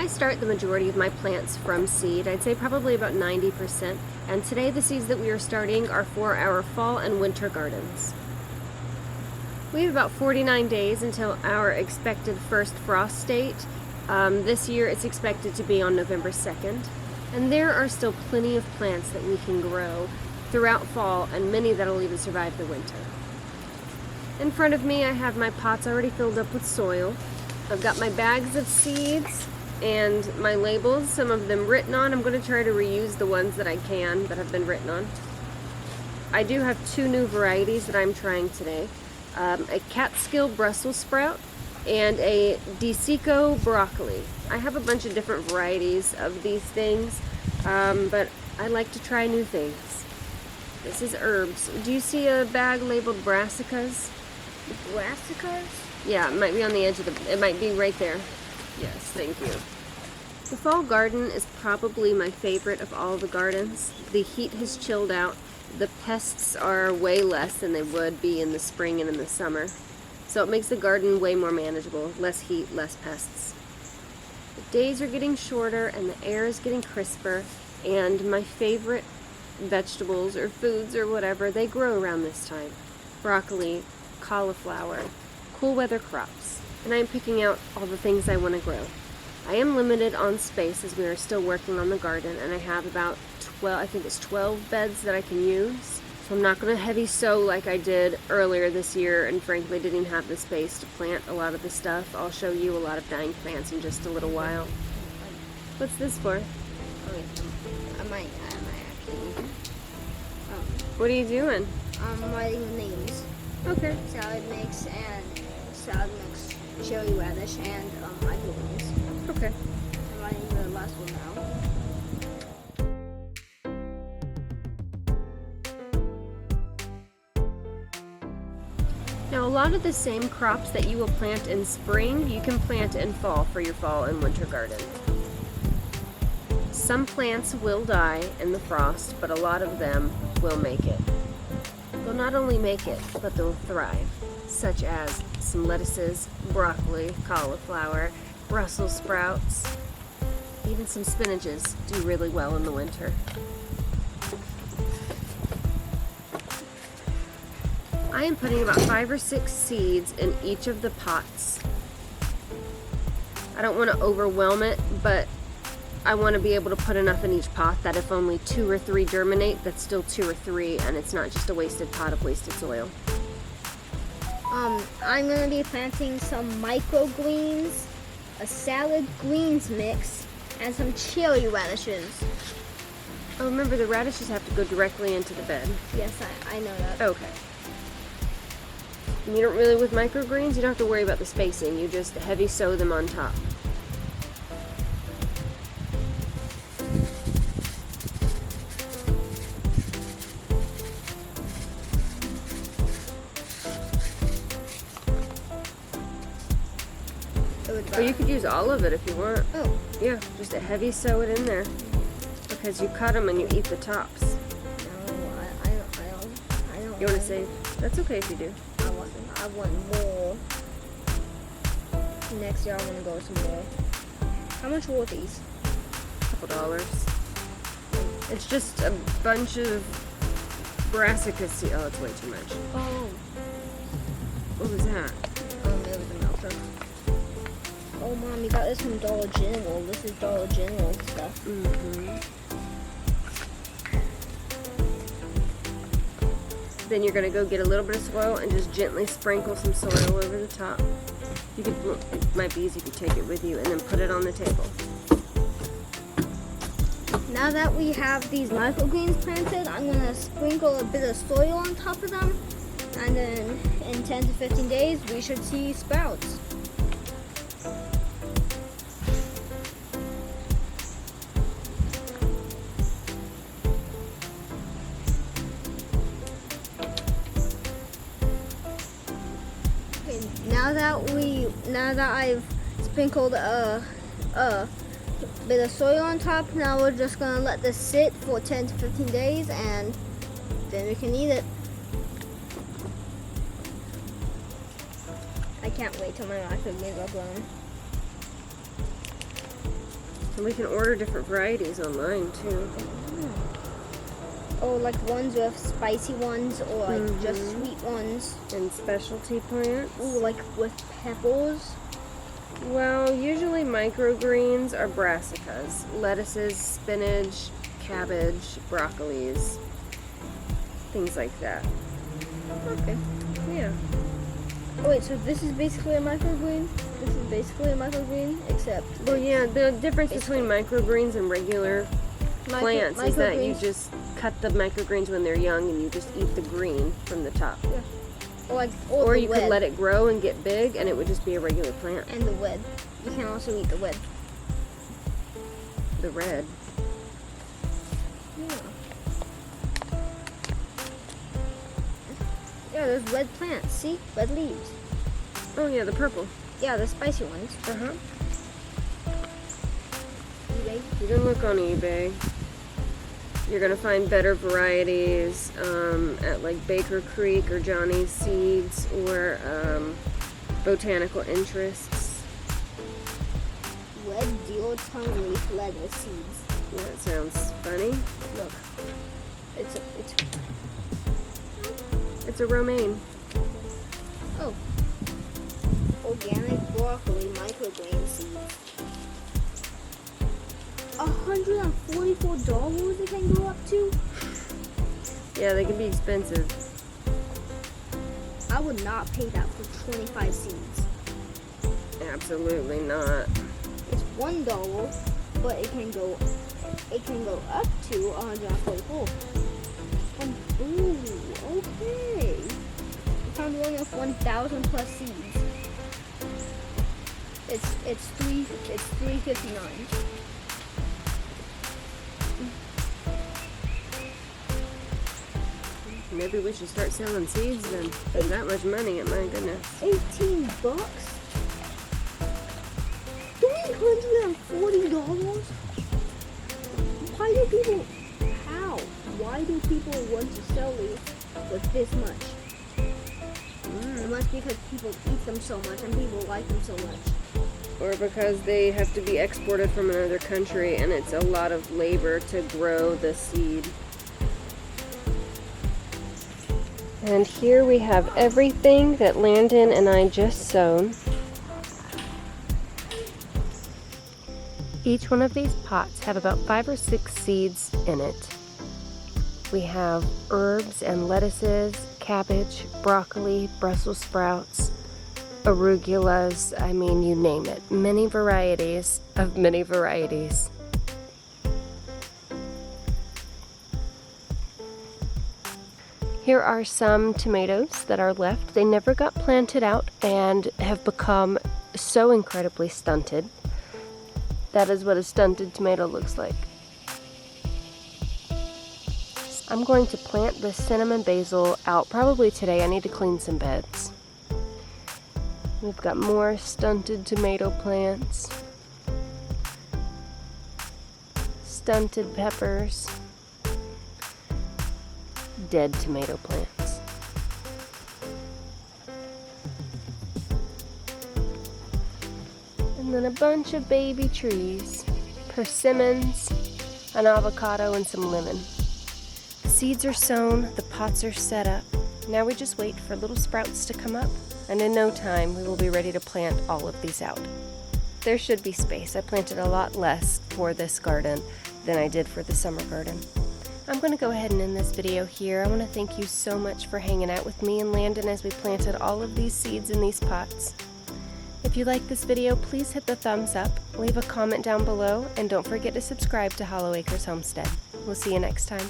I start the majority of my plants from seed. I'd say probably about 90%. And today the seeds that we are starting are for our fall and winter gardens. We have about 49 days until our expected first frost date. This year it's expected to be on November 2nd. And there are still plenty of plants that we can grow throughout fall, and many that'll even survive the winter. In front of me I have my pots already filled up with soil. I've got my bags of seeds and my labels, some of them written on. I'm going to try to reuse the ones that I can that have been written on. I do have 2 new varieties that I'm trying today. A Catskill Brussels sprout and a DeSico broccoli. I have a bunch of different varieties of these things, but I like to try new things. This is herbs. Do you see a bag labeled brassicas? Brassicas? Yeah, it might be on the edge of the, it might be right there. Yes, thank you. The fall garden is probably my favorite of all the gardens. The heat has chilled out. The pests are way less than they would be in the spring and in the summer. So it makes the garden way more manageable. Less heat, less pests. The days are getting shorter and the air is getting crisper, and my favorite vegetables or foods or whatever, they grow around this time. Broccoli, cauliflower, cool weather crops. And I am picking out all the things I want to grow. I am limited on space as we are still working on the garden, and I have about 12, I think it's 12 beds that I can use. So I'm not going to heavy sow like I did earlier this year, and frankly didn't even have the space to plant a lot of the stuff. I'll show you a lot of dying plants in just a little while. What's this for? I might actually. What are you doing? I'm writing the names. Okay. Salad mix, chili radish, and microgreens. Okay. I'm writing the last one now. Now, a lot of the same crops that you will plant in spring, you can plant in fall for your fall and winter garden. Some plants will die in the frost, but a lot of them will make it. They'll not only make it, but they'll thrive, such as some lettuces, broccoli, cauliflower, Brussels sprouts, even some spinaches do really well in the winter. I am putting about 5 or 6 seeds in each of the pots. I don't want to overwhelm it, but I want to be able to put enough in each pot that if only 2 or 3 germinate, that's still 2 or 3, and it's not just a wasted pot of wasted soil. I'm going to be planting some microgreens, a salad greens mix, and some chili radishes. Oh, remember the radishes have to go directly into the bed. Yes, I know that. Okay. And you don't really, with microgreens, you don't have to worry about the spacing. You just heavy sow them on top. Or you could use all of it if you want. Oh. Yeah, just a heavy sow it in there. Because you cut them and you eat the tops. No, I don't. You want to save? That's okay if you do. I want more. Next year I want to go some more. How much were these? $2. It's just a bunch of brassica seeds. Oh, it's way too much. Oh. What was that? It was a melter. Oh, Mom, you got this from Dollar General. This is Dollar General stuff. Mm-hmm. Then you're going to go get a little bit of soil and just gently sprinkle some soil over the top. You could, it might be easy if you take it with you and then put it on the table. Now that we have these microgreens planted, I'm going to sprinkle a bit of soil on top of them. And then in 10 to 15 days, we should see sprouts. Now that I've sprinkled a bit of soil on top, now we're just gonna let this sit for 10 to 15 days, and then we can eat it. I can't wait till my microgreens are grown. And we can order different varieties online too. Or like ones with spicy ones, or like just sweet ones. And specialty plants. Ooh, like with peppers. Well, usually microgreens are brassicas. Lettuces, spinach, cabbage, broccolis. Things like that. Okay. Yeah. Oh, wait, so this is basically a microgreen? This is basically a microgreen, except... Well, yeah, the difference between microgreens and regular plants is that you just cut the microgreens when they're young and you just eat the green from the top. Yeah. Or you could let it grow and get big and it would just be a regular plant. And the wed. You can also eat the wed. The red. Yeah. Yeah, there's red plants. See? Red leaves. Oh yeah, the purple. Yeah, the spicy ones. Uh-huh. eBay. You can look on eBay. You're gonna find better varieties at like Baker Creek or Johnny's Seeds or Botanical Interests. Red deal tongue leaf lettuce seeds. That sounds funny. Look. It's a romaine. Oh. Organic broccoli micrograin seeds. $144 it can go up to? Yeah, they can be expensive. I would not pay that for 25 seeds. Absolutely not. It's $1, but it can go up to 144. Ooh, okay. I found one with 1,000 plus seeds. It's $3.59. Maybe we should start selling seeds then. There's that much money, my goodness. $18? $340? Why do people want to sell these with this much? It must be because people eat them so much and people like them so much. Or because they have to be exported from another country and it's a lot of labor to grow the seed. And here we have everything that Landon and I just sown. Each one of these pots have about 5 or 6 seeds in it. We have herbs and lettuces, cabbage, broccoli, Brussels sprouts, arugulas, I mean, you name it. Many varieties of many varieties. Here are some tomatoes that are left. They never got planted out and have become so incredibly stunted. That is what a stunted tomato looks like. I'm going to plant the cinnamon basil out probably today. I need to clean some beds. We've got more stunted tomato plants, stunted peppers, dead tomato plants. And then a bunch of baby trees, persimmons, an avocado, and some lemon. The seeds are sown, the pots are set up. Now we just wait for little sprouts to come up, and in no time we will be ready to plant all of these out. There should be space. I planted a lot less for this garden than I did for the summer garden. I'm going to go ahead and end this video here. I want to thank you so much for hanging out with me and Landon as we planted all of these seeds in these pots. If you like this video, please hit the thumbs up, leave a comment down below, and don't forget to subscribe to Hollow Acres Homestead. We'll see you next time.